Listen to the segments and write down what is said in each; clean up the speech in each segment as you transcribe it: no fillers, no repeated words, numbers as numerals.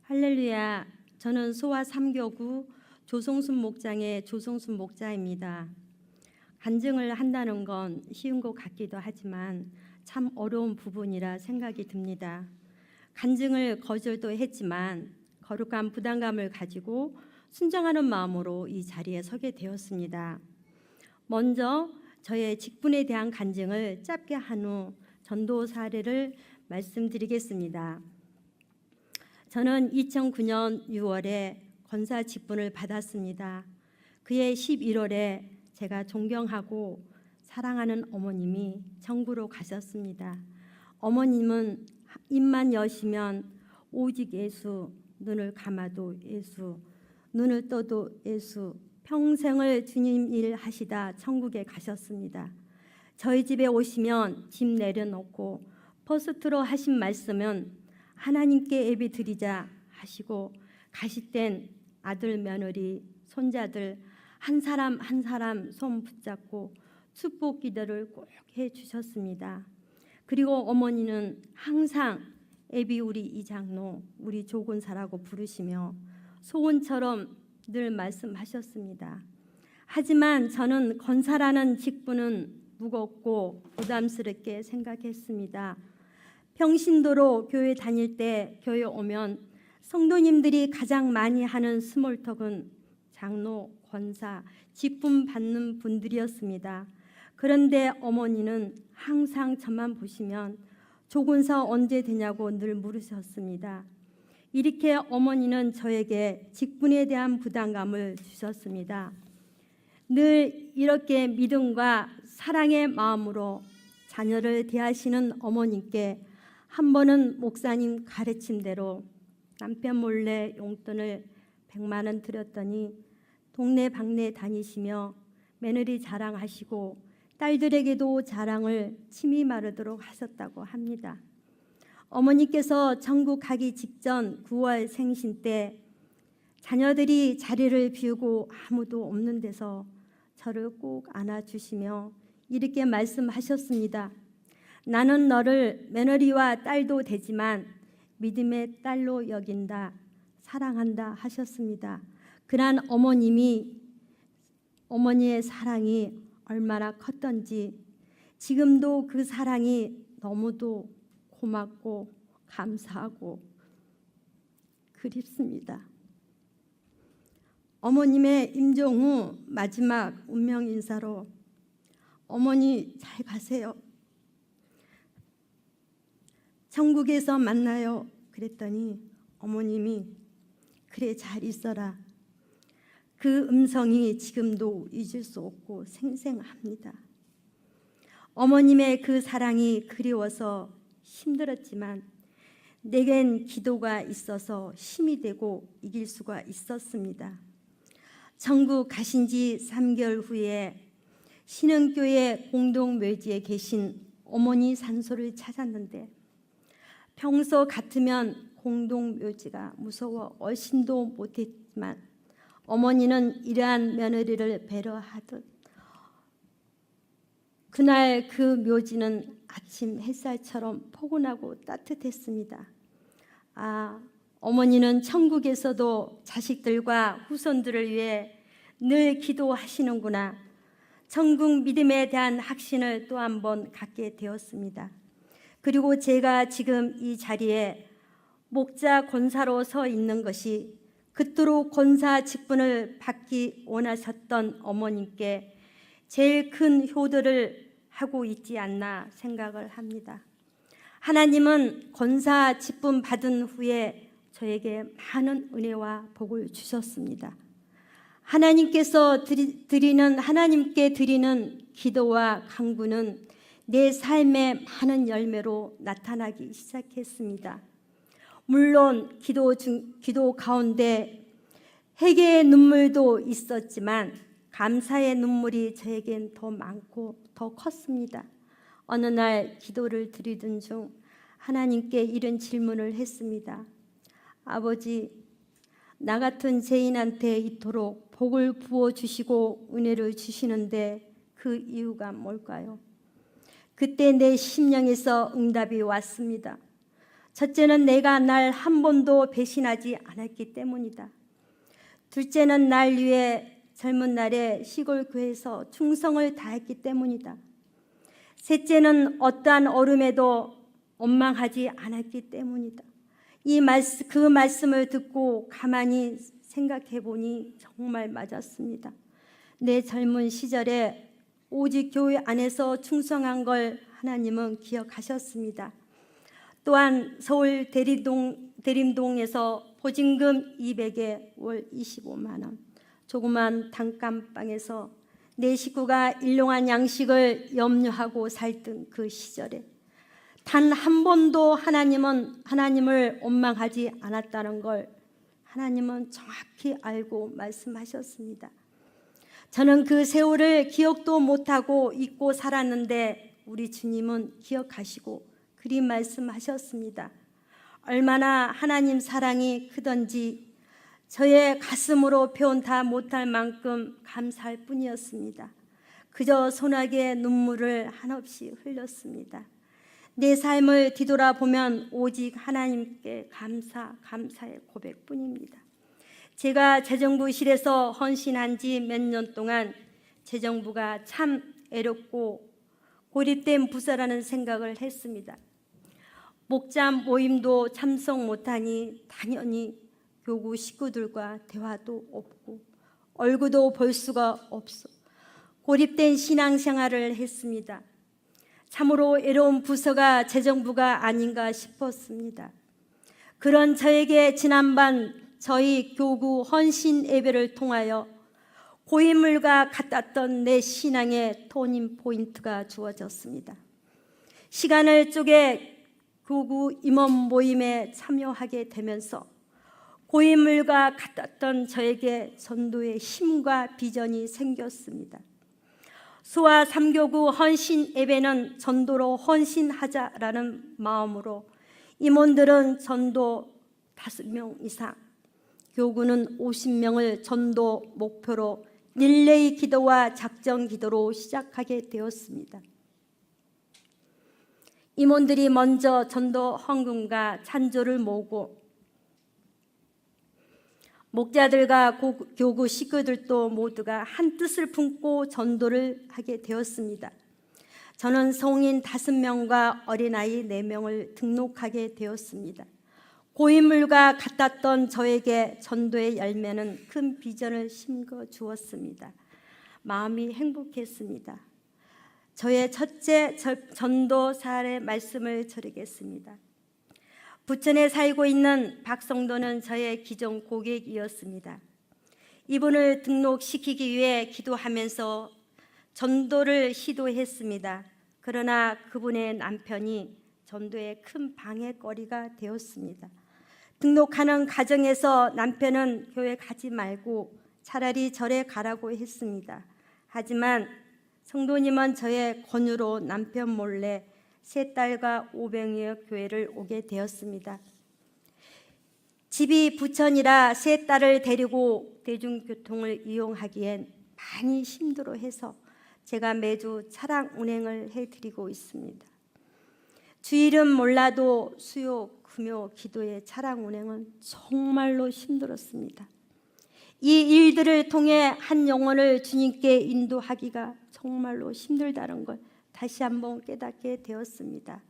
할렐루야. 저는 소아 3교구 조성순 목장의 조성순 목자입니다. 간증을 한다는 건 쉬운 것 같기도 하지만 참 어려운 부분이라 생각이 듭니다. 간증을 거절도 했지만 거룩한 부담감을 가지고 순종하는 마음으로 이 자리에 서게 되었습니다. 먼저 저의 직분에 대한 간증을 짧게 한 후 전도 사례를 말씀드리겠습니다. 저는 2009년 6월에 권사 직분을 받았습니다. 그해 11월에 제가 존경하고 사랑하는 어머님이 천국으로 가셨습니다. 어머님은 입만 여시면 오직 예수, 눈을 감아도 예수, 눈을 떠도 예수, 평생을 주님 일 하시다 천국에 가셨습니다. 저희 집에 오시면 짐 내려놓고 포스트로 하신 말씀은 하나님께 예배 드리자 하시고 가실 땐 아들, 며느리, 손자들 한 사람 한 사람 손 붙잡고 축복 기도를 꼭 해주셨습니다. 그리고 어머니는 항상 애비 우리 이장로, 우리 조근사라고 부르시며 소원처럼 늘 말씀하셨습니다. 하지만 저는 권사라는 직분은 무겁고 부담스럽게 생각했습니다. 평신도로 교회 다닐 때 교회 오면 성도님들이 가장 많이 하는 스몰톡은 장로, 권사, 직분 받는 분들이었습니다. 그런데 어머니는 항상 저만 보시면 조근사 언제 되냐고 늘 물으셨습니다. 이렇게 어머니는 저에게 직분에 대한 부담감을 주셨습니다. 늘 이렇게 믿음과 사랑의 마음으로 자녀를 대하시는 어머님께 한 번은 목사님 가르침대로 남편 몰래 용돈을 100만 원 드렸더니 동네 방네 다니시며 며느리 자랑하시고 딸들에게도 자랑을 침이 마르도록 하셨다고 합니다. 어머니께서 천국 가기 직전 9월 생신 때 자녀들이 자리를 비우고 아무도 없는 데서 저를 꼭 안아주시며 이렇게 말씀하셨습니다. 나는 너를 며느리와 딸도 되지만 믿음의 딸로 여긴다, 사랑한다 하셨습니다. 그런 어머니의 사랑이 얼마나 컸던지 지금도 그 사랑이 너무도 고맙고 감사하고 그립습니다. 어머님의 임종 후 마지막 운명 인사로 어머니 잘 가세요. 천국에서 만나요. 그랬더니 어머님이 그래 잘 있어라. 그 음성이 지금도 잊을 수 없고 생생합니다. 어머님의 그 사랑이 그리워서 힘들었지만 내겐 기도가 있어서 힘이 되고 이길 수가 있었습니다. 천국 가신 지 3개월 후에 신흥교회 공동묘지에 계신 어머니 산소를 찾았는데 평소 같으면 공동묘지가 무서워 얼씬도 못했지만 어머니는 이러한 며느리를 배려하듯 그날 그 묘지는 아침 햇살처럼 포근하고 따뜻했습니다. 어머니는 천국에서도 자식들과 후손들을 위해 늘 기도하시는구나. 천국 믿음에 대한 확신을 또 한 번 갖게 되었습니다. 그리고 제가 지금 이 자리에 목자 권사로 서 있는 것이 그토록 권사 직분을 받기 원하셨던 어머님께 제일 큰 효도를 하고 있지 않나 생각을 합니다. 하나님은 권사 직분 받은 후에 저에게 많은 은혜와 복을 주셨습니다. 하나님께서 하나님께 드리는 기도와 간구는 내 삶의 많은 열매로 나타나기 시작했습니다. 물론 기도 가운데 회개의 눈물도 있었지만 감사의 눈물이 저에겐 더 많고 더 컸습니다. 어느 날 기도를 드리던 중 하나님께 이런 질문을 했습니다. 아버지, 나 같은 죄인한테 이토록 복을 부어주시고 은혜를 주시는데 그 이유가 뭘까요? 그때 내 심령에서 응답이 왔습니다. 첫째는 내가 날 한 번도 배신하지 않았기 때문이다. 둘째는 날 위해 젊은 날에 시골 교회에서 충성을 다했기 때문이다. 셋째는 어떠한 어려움에도 원망하지 않았기 때문이다. 그 말씀을 듣고 가만히 생각해 보니 정말 맞았습니다. 내 젊은 시절에 오직 교회 안에서 충성한 걸 하나님은 기억하셨습니다. 또한 서울 대림동에서 보증금 200에 월 25만 원, 조그만 단칸방에서 내 식구가 일용할 양식을 염려하고 살던 그 시절에 단 한 번도 하나님을 원망하지 않았다는 걸 하나님은 정확히 알고 말씀하셨습니다. 저는 그 세월을 기억도 못하고 잊고 살았는데 우리 주님은 기억하시고 그리 말씀하셨습니다. 얼마나 하나님 사랑이 크던지 저의 가슴으로 표현 다 못할 만큼 감사할 뿐이었습니다. 그저 소나기의 눈물을 한없이 흘렸습니다. 내 삶을 뒤돌아보면 오직 하나님께 감사의 고백뿐입니다. 제가 재정부실에서 헌신한 지 몇 년 동안 재정부가 참 애롭고 고립된 부서라는 생각을 했습니다. 목자 모임도 참석 못하니 당연히 교구 식구들과 대화도 없고 얼굴도 볼 수가 없어 고립된 신앙생활을 했습니다. 참으로 외로운 부서가 재정부가 아닌가 싶었습니다. 그런 저에게 지난밤 저희 교구 헌신 예배를 통하여 고인물과 같았던 내 신앙의 터닝 포인트가 주어졌습니다. 시간을 쪼개 교구 임원 모임에 참여하게 되면서 고인물과 같았던 저에게 전도의 힘과 비전이 생겼습니다. 수화 3교구 헌신 예배는 전도로 헌신하자라는 마음으로 임원들은 전도 5명 이상, 교구는 50명을 전도 목표로 릴레이 기도와 작전 기도로 시작하게 되었습니다. 임원들이 먼저 전도 헌금과 찬조를 모으고 목자들과 교구 식구들도 모두가 한 뜻을 품고 전도를 하게 되었습니다. 저는 성인 5명과 어린아이 4명을 등록하게 되었습니다. 고인물과 같았던 저에게 전도의 열매는 큰 비전을 심겨 주었습니다. 마음이 행복했습니다. 저의 첫째 전도 사례 말씀을 전하겠습니다. 부천에 살고 있는 박성도는 저의 기존 고객이었습니다. 이분을 등록시키기 위해 기도하면서 전도를 시도했습니다. 그러나 그분의 남편이 전도에 큰 방해거리가 되었습니다. 등록하는 과정에서 남편은 교회 가지 말고 차라리 절에 가라고 했습니다. 하지만 성도님은 저의 권유로 남편 몰래 3딸과 500여 교회를 오게 되었습니다. 집이 부천이라 3딸을 데리고 대중교통을 이용하기엔 많이 힘들어해서 제가 매주 차량 운행을 해드리고 있습니다. 주일은 몰라도 수요, 금요 기도의 차량 운행은 정말로 힘들었습니다. 이 일들을 통해 한 영혼을 주님께 인도하기가 정말로 힘들다는 걸 다시 한번 깨닫게 되었습니다.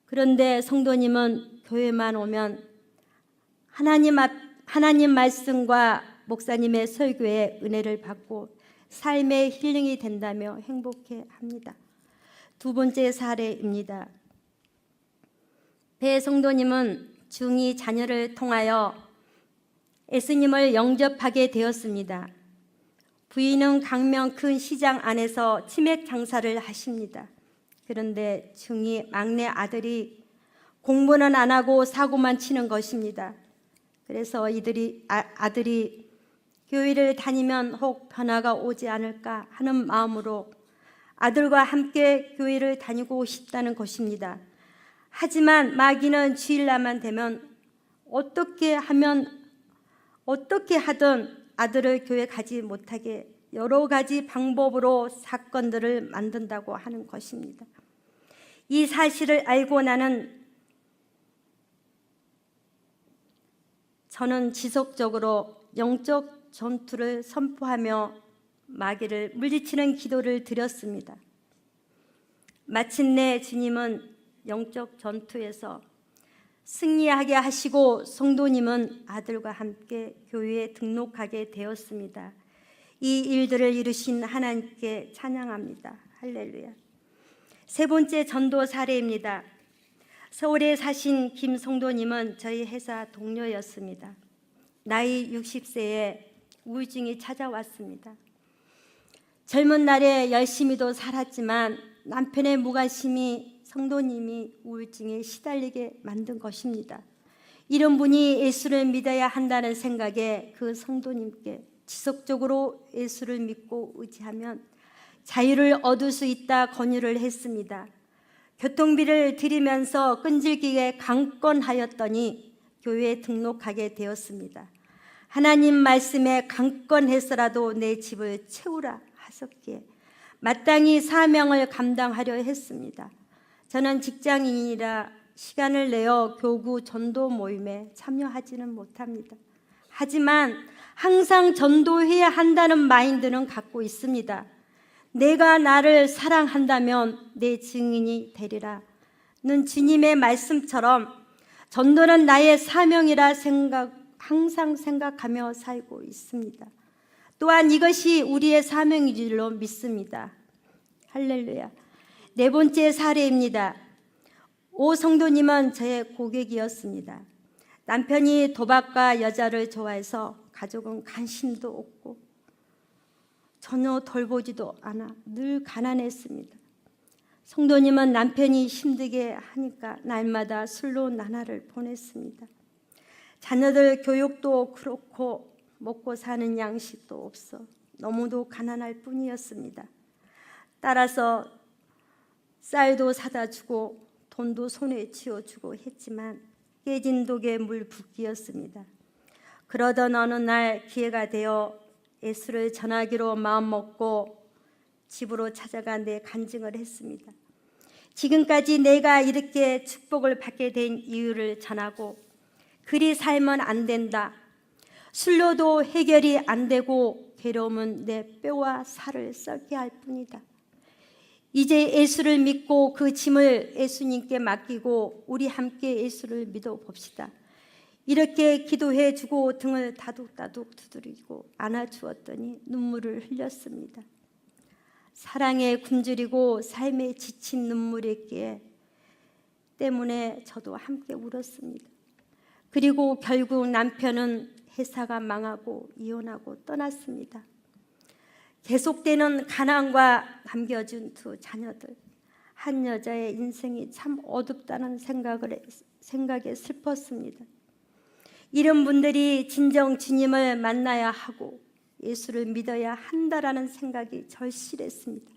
그런데 성도님은 교회만 오면 하나님 말씀과 목사님의 설교에 은혜를 받고 삶의 힐링이 된다며 행복해합니다. 2번째 사례입니다. 배 성도님은 중2 자녀를 통하여 예수님을 영접하게 되었습니다. 부인은 강명 큰 시장 안에서 치맥 장사를 하십니다. 그런데 중2 막내 아들이 공부는 안 하고 사고만 치는 것입니다. 그래서 아들이 교회를 다니면 혹 변화가 오지 않을까 하는 마음으로 아들과 함께 교회를 다니고 싶다는 것입니다. 하지만 마귀는 주일날만 되면 어떻게 하든 아들을 교회 가지 못하게 여러 가지 방법으로 사건들을 만든다고 하는 것입니다. 이 사실을 알고 나는 저는 지속적으로 영적 전투를 선포하며 마귀를 물리치는 기도를 드렸습니다. 마침내 주님은 영적 전투에서 승리하게 하시고 성도님은 아들과 함께 교회에 등록하게 되었습니다. 이 일들을 이루신 하나님께 찬양합니다. 할렐루야. 세 번째 전도 사례입니다. 서울에 사신 김 성도님은 저희 회사 동료였습니다. 나이 60세에 우울증이 찾아왔습니다. 젊은 날에 열심히도 살았지만 남편의 무관심이 성도님이 우울증에 시달리게 만든 것입니다. 이런 분이 예수를 믿어야 한다는 생각에 그 성도님께 지속적으로 예수를 믿고 의지하면 자유를 얻을 수 있다 권유를 했습니다. 교통비를 드리면서 끈질기게 강권하였더니 교회에 등록하게 되었습니다. 하나님 말씀에 강권해서라도 내 집을 채우라 하셨기에 마땅히 사명을 감당하려 했습니다. 저는 직장인이라 시간을 내어 교구 전도 모임에 참여하지는 못합니다. 하지만 항상 전도해야 한다는 마인드는 갖고 있습니다. 내가 나를 사랑한다면 내 증인이 되리라는 주님의 말씀처럼 전도는 나의 사명이라 항상 생각하며 살고 있습니다. 또한 이것이 우리의 사명인 줄로 믿습니다. 할렐루야. 네 번째 사례입니다. 오 성도님은 저의 고객이었습니다. 남편이 도박과 여자를 좋아해서 가족은 관심도 없고 전혀 돌보지도 않아 늘 가난했습니다. 성도님은 남편이 힘들게 하니까 날마다 술로 나날을 보냈습니다. 자녀들 교육도 그렇고 먹고 사는 양식도 없어 너무도 가난할 뿐이었습니다. 따라서 쌀도 사다 주고 돈도 손에 쥐어주고 했지만 깨진 독에 물 붓기였습니다. 그러던 어느 날 기회가 되어 예수를 전하기로 마음먹고 집으로 찾아가 내 간증을 했습니다. 지금까지 내가 이렇게 축복을 받게 된 이유를 전하고 그리 살면 안 된다. 술로도 해결이 안 되고 괴로움은 내 뼈와 살을 썩게 할 뿐이다. 이제 예수를 믿고 그 짐을 예수님께 맡기고 우리 함께 예수를 믿어 봅시다. 이렇게 기도해 주고 등을 다독다독 두드리고 안아주었더니 눈물을 흘렸습니다. 사랑에 굶주리고 삶에 지친 눈물이기에 때문에 저도 함께 울었습니다. 그리고 결국 남편은 회사가 망하고 이혼하고 떠났습니다. 계속되는 가난과 남겨준 두 자녀들, 한 여자의 인생이 참 어둡다는 생각에 슬펐습니다. 이런 분들이 진정 주님을 만나야 하고 예수를 믿어야 한다라는 생각이 절실했습니다.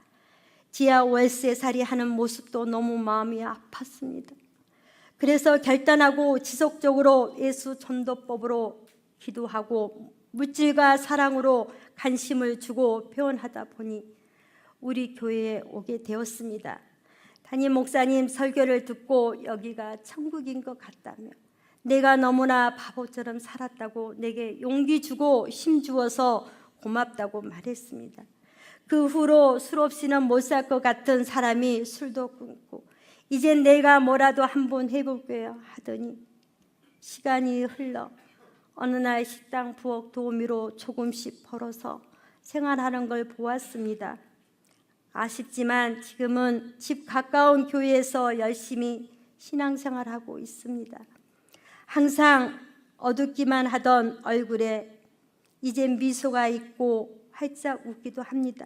지하 월세살이 하는 모습도 너무 마음이 아팠습니다. 그래서 결단하고 지속적으로 예수 전도법으로 기도하고 물질과 사랑으로 관심을 주고 표현하다 보니 우리 교회에 오게 되었습니다. 담임 목사님 설교를 듣고 여기가 천국인 것 같다며 내가 너무나 바보처럼 살았다고 내게 용기 주고 힘 주어서 고맙다고 말했습니다. 그 후로 술 없이는 못 살 것 같은 사람이 술도 끊고 이젠 내가 뭐라도 한번 해볼게요 하더니 시간이 흘러 어느 날 식당 부엌 도우미로 조금씩 벌어서 생활하는 걸 보았습니다. 아쉽지만 지금은 집 가까운 교회에서 열심히 신앙생활하고 있습니다. 항상 어둡기만 하던 얼굴에 이젠 미소가 있고 활짝 웃기도 합니다.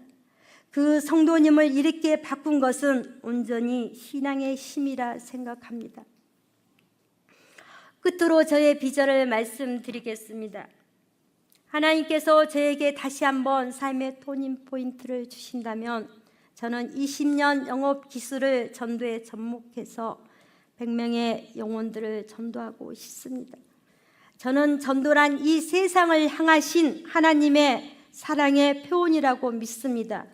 그 성도님을 이렇게 바꾼 것은 온전히 신앙의 힘이라 생각합니다. 끝으로 저의 비전을 말씀드리겠습니다. 하나님께서 저에게 다시 한번 삶의 터닝 포인트를 주신다면 저는 20년 영업 기술을 전도에 접목해서 100명의 영혼들을 전도하고 싶습니다. 저는 전도란 이 세상을 향하신 하나님의 사랑의 표현이라고 믿습니다.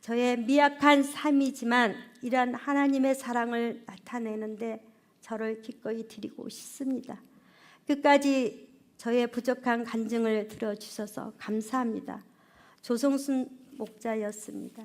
저의 미약한 삶이지만 이러한 하나님의 사랑을 나타내는데 저를 기꺼이 드리고 싶습니다. 끝까지 저의 부족한 간증을 들어주셔서 감사합니다. 조성순 목자였습니다.